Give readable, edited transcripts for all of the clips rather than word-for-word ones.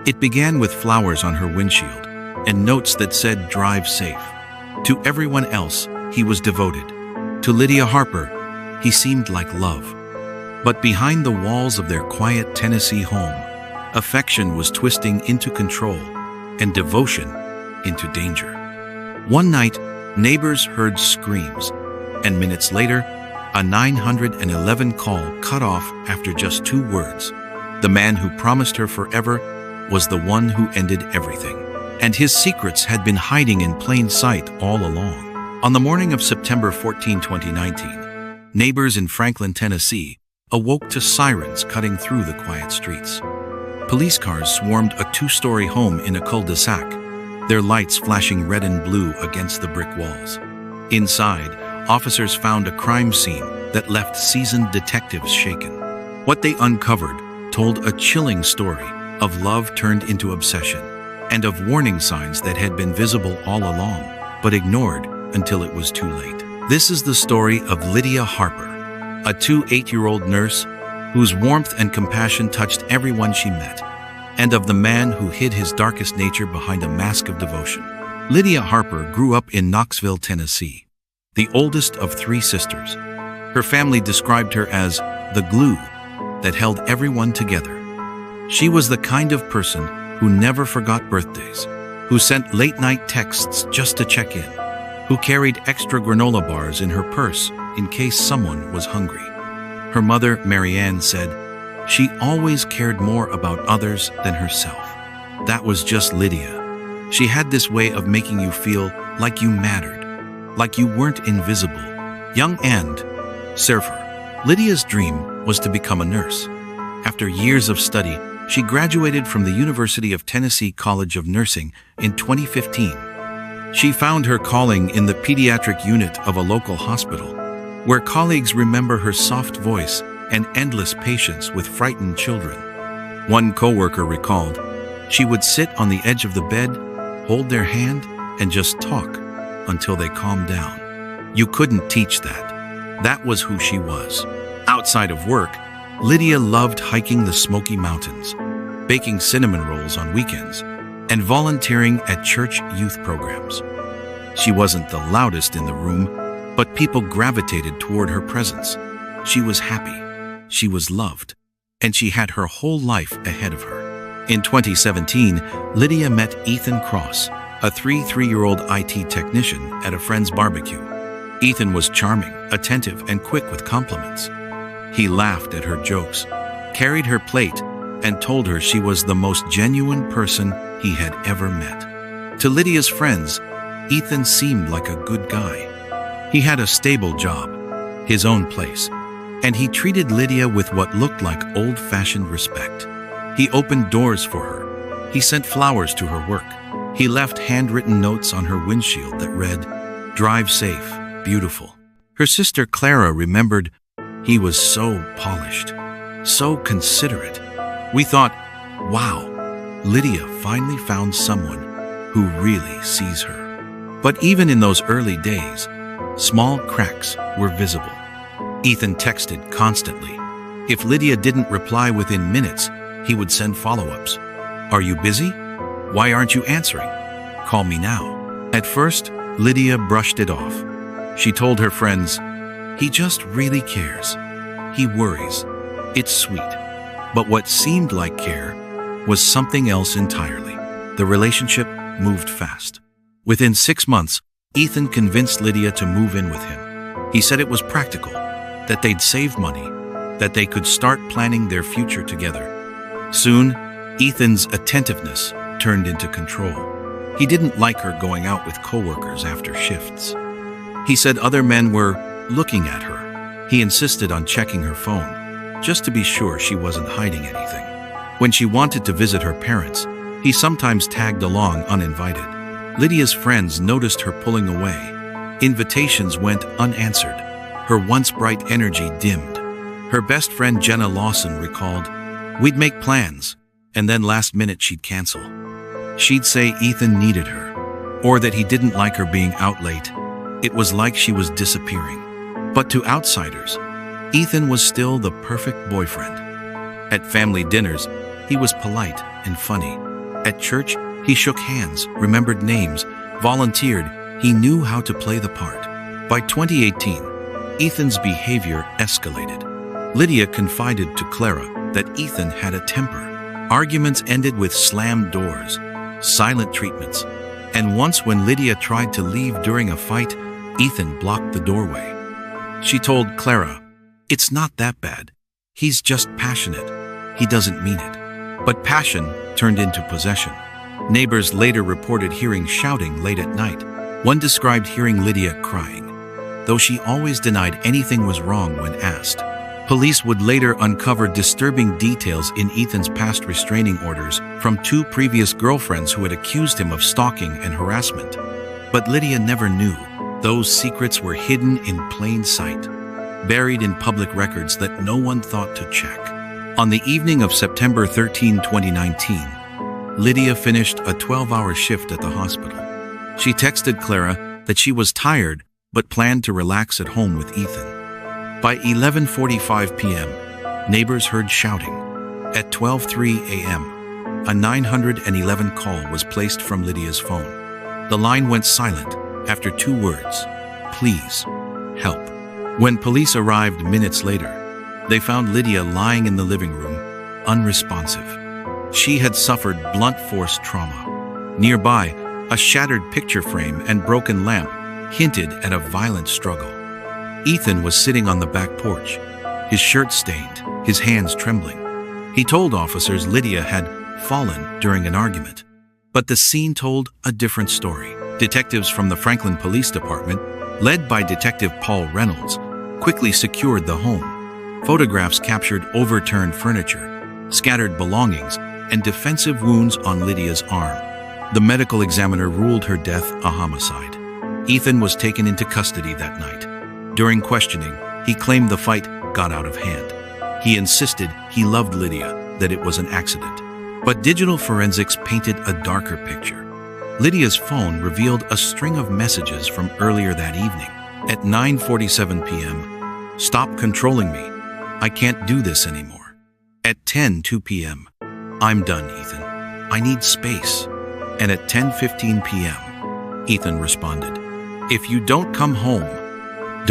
It began with flowers on her windshield and notes that said "Drive safe." To everyone else, he was devoted. To Lydia Harper, he seemed like love. But behind the walls of their quiet Tennessee home, affection was twisting into control and devotion into danger. One night, neighbors heard screams, and minutes later, a 911 call cut off after just 2 words. The man who promised her forever was the one who ended everything. And his secrets had been hiding in plain sight all along. On the morning of September 14, 2019, neighbors in Franklin, Tennessee, awoke to sirens cutting through the quiet streets. Police cars swarmed a 2-story home in a cul-de-sac, their lights flashing red and blue against the brick walls. Inside, officers found a crime scene that left seasoned detectives shaken. What they uncovered told a chilling story of love turned into obsession, and of warning signs that had been visible all along, but ignored until it was too late. This is the story of Lydia Harper, a 28-year-old nurse whose warmth and compassion touched everyone she met, and of the man who hid his darkest nature behind a mask of devotion. Lydia Harper grew up in Knoxville, Tennessee, the oldest of 3 sisters. Her family described her as the glue that held everyone together. She was the kind of person who never forgot birthdays, who sent late-night texts just to check in, who carried extra granola bars in her purse in case someone was hungry. Her mother, Marianne, said, "She always cared more about others than herself." That was just Lydia. She had this way of making you feel like you mattered, like you weren't invisible. Young and surfer, Lydia's dream was to become a nurse. After years of study, she graduated from the University of Tennessee College of Nursing in 2015. She found her calling in the pediatric unit of a local hospital, where colleagues remember her soft voice and endless patience with frightened children. One coworker recalled, she would sit on the edge of the bed, hold their hand, and just talk until they calmed down. You couldn't teach that. That was who she was. Outside of work, Lydia loved hiking the Smoky Mountains, baking cinnamon rolls on weekends, and volunteering at church youth programs. She wasn't the loudest in the room, but people gravitated toward her presence. She was happy, she was loved, and she had her whole life ahead of her. In 2017, Lydia met Ethan Cross, a 3-year-old IT technician, at a friend's barbecue. Ethan was charming, attentive, and quick with compliments. He laughed at her jokes, carried her plate, and told her she was the most genuine person he had ever met. To Lydia's friends, Ethan seemed like a good guy. He had a stable job, his own place, and he treated Lydia with what looked like old-fashioned respect. He opened doors for her. He sent flowers to her work. He left handwritten notes on her windshield that read, "Drive safe, beautiful." Her sister Clara remembered, he was so polished, so considerate. We thought, wow, Lydia finally found someone who really sees her. But even in those early days, small cracks were visible. Ethan texted constantly. If Lydia didn't reply within minutes, he would send follow-ups. "Are you busy? Why aren't you answering? Call me now." At first, Lydia brushed it off. She told her friends, "He just really cares. He worries. It's sweet." But what seemed like care was something else entirely. The relationship moved fast. Within 6 months, Ethan convinced Lydia to move in with him. He said it was practical, that they'd save money, that they could start planning their future together. Soon, Ethan's attentiveness turned into control. He didn't like her going out with coworkers after shifts. He said other men were looking at her. He insisted on checking her phone, just to be sure she wasn't hiding anything. When she wanted to visit her parents, he sometimes tagged along uninvited. Lydia's friends noticed her pulling away. Invitations went unanswered. Her once bright energy dimmed. Her best friend Jenna Lawson recalled, "We'd make plans, and then last minute she'd cancel. She'd say Ethan needed her, or that he didn't like her being out late. It was like she was disappearing." But to outsiders, Ethan was still the perfect boyfriend. At family dinners, he was polite and funny. At church, he shook hands, remembered names, volunteered. He knew how to play the part. By 2018, Ethan's behavior escalated. Lydia confided to Clara that Ethan had a temper. Arguments ended with slammed doors, silent treatments, and once when Lydia tried to leave during a fight, Ethan blocked the doorway. She told Clara, "It's not that bad. He's just passionate. He doesn't mean it." But passion turned into possession. Neighbors later reported hearing shouting late at night. One described hearing Lydia crying, though she always denied anything was wrong when asked. Police would later uncover disturbing details in Ethan's past restraining orders from 2 previous girlfriends who had accused him of stalking and harassment. But Lydia never knew. Those secrets were hidden in plain sight, buried in public records that no one thought to check. On the evening of September 13, 2019, Lydia finished a 12-hour shift at the hospital. She texted Clara that she was tired but planned to relax at home with Ethan. By 11:45 p.m., neighbors heard shouting. At 12:03 a.m., a 911 call was placed from Lydia's phone. The line went silent after 2 words, "Please, help." When police arrived minutes later, they found Lydia lying in the living room, unresponsive. She had suffered blunt force trauma. Nearby, a shattered picture frame and broken lamp hinted at a violent struggle. Ethan was sitting on the back porch, his shirt stained, his hands trembling. He told officers Lydia had fallen during an argument. But the scene told a different story. Detectives from the Franklin Police Department, led by Detective Paul Reynolds, quickly secured the home. Photographs captured overturned furniture, scattered belongings, and defensive wounds on Lydia's arm. The medical examiner ruled her death a homicide. Ethan was taken into custody that night. During questioning, he claimed the fight got out of hand. He insisted he loved Lydia, that it was an accident. But digital forensics painted a darker picture. Lydia's phone revealed a string of messages from earlier that evening. At 9:47 p.m., "Stop controlling me. I can't do this anymore." At 10:02 p.m., "I'm done, Ethan. I need space." And at 10:15 p.m., Ethan responded, "If you don't come home,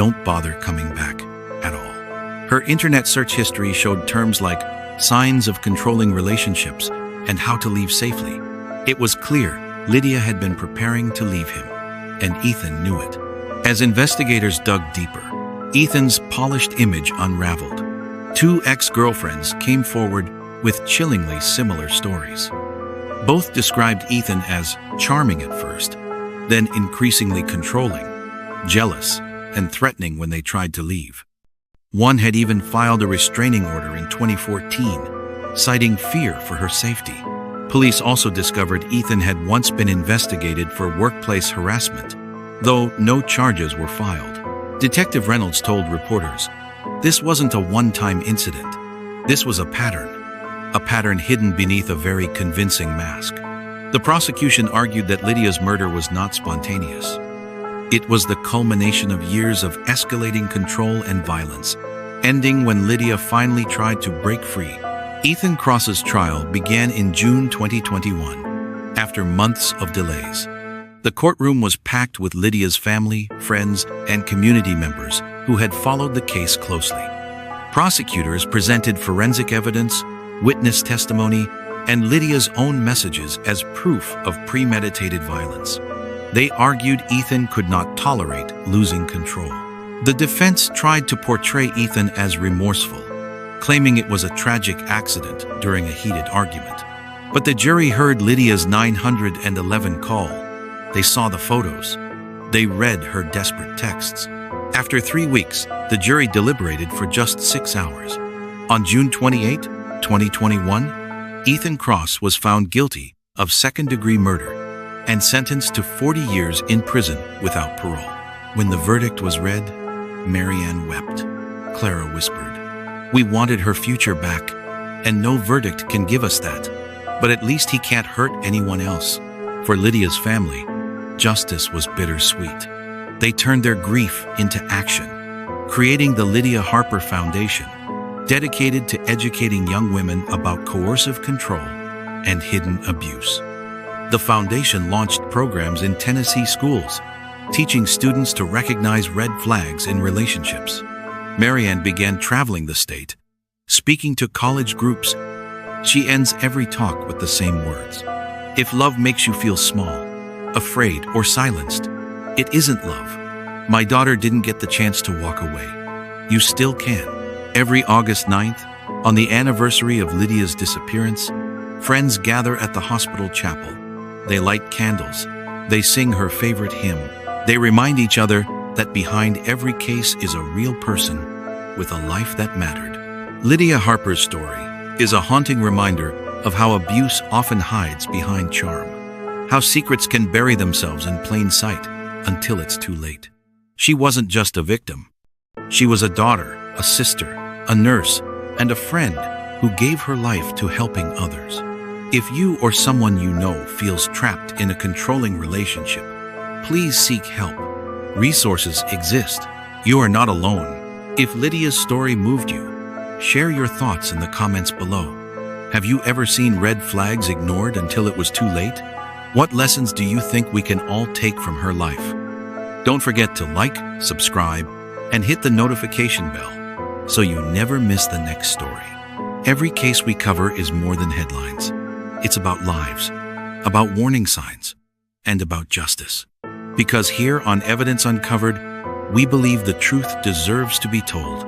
don't bother coming back at all." Her internet search history showed terms like signs of controlling relationships and how to leave safely. It was clear Lydia had been preparing to leave him, and Ethan knew it. As investigators dug deeper, Ethan's polished image unraveled. 2 ex-girlfriends came forward with chillingly similar stories. Both described Ethan as charming at first, then increasingly controlling, jealous, and threatening when they tried to leave. One had even filed a restraining order in 2014, citing fear for her safety. Police also discovered Ethan had once been investigated for workplace harassment, though no charges were filed. Detective Reynolds told reporters, "This wasn't a one-time incident. This was a pattern hidden beneath a very convincing mask." The prosecution argued that Lydia's murder was not spontaneous. It was the culmination of years of escalating control and violence, ending when Lydia finally tried to break free. Ethan Cross's trial began in June 2021, after months of delays. The courtroom was packed with Lydia's family, friends, and community members who had followed the case closely. Prosecutors presented forensic evidence, witness testimony, and Lydia's own messages as proof of premeditated violence. They argued Ethan could not tolerate losing control. The defense tried to portray Ethan as remorseful, claiming it was a tragic accident during a heated argument. But the jury heard Lydia's 911 call. They saw the photos. They read her desperate texts. After 3 weeks, the jury deliberated for just 6 hours. On June 28, 2021, Ethan Cross was found guilty of second-degree murder and sentenced to 40 years in prison without parole. When the verdict was read, Marianne wept. Clara whispered, "We wanted her future back, and no verdict can give us that. But at least he can't hurt anyone else." For Lydia's family, justice was bittersweet. They turned their grief into action, creating the Lydia Harper Foundation, dedicated to educating young women about coercive control and hidden abuse. The foundation launched programs in Tennessee schools, teaching students to recognize red flags in relationships. Marianne began traveling the state, speaking to college groups. She ends every talk with the same words. If love makes you feel small, afraid, or silenced, it isn't love. My daughter didn't get the chance to walk away. You still can. Every August 9th, on the anniversary of Lydia's disappearance, friends gather at the hospital chapel. They light candles. They sing her favorite hymn. They remind each other that behind every case is a real person with a life that mattered. Lydia Harper's story is a haunting reminder of how abuse often hides behind charm, how secrets can bury themselves in plain sight until it's too late. She wasn't just a victim. She was a daughter, a sister, a nurse, and a friend who gave her life to helping others. If you or someone you know feels trapped in a controlling relationship, please seek help. Resources exist. You are not alone. If Lydia's story moved you, share your thoughts in the comments below. Have you ever seen red flags ignored until it was too late? What lessons do you think we can all take from her life? Don't forget to like, subscribe, and hit the notification bell so you never miss the next story. Every case we cover is more than headlines. It's about lives, about warning signs, and about justice. Because here on Evidence Uncovered, we believe the truth deserves to be told.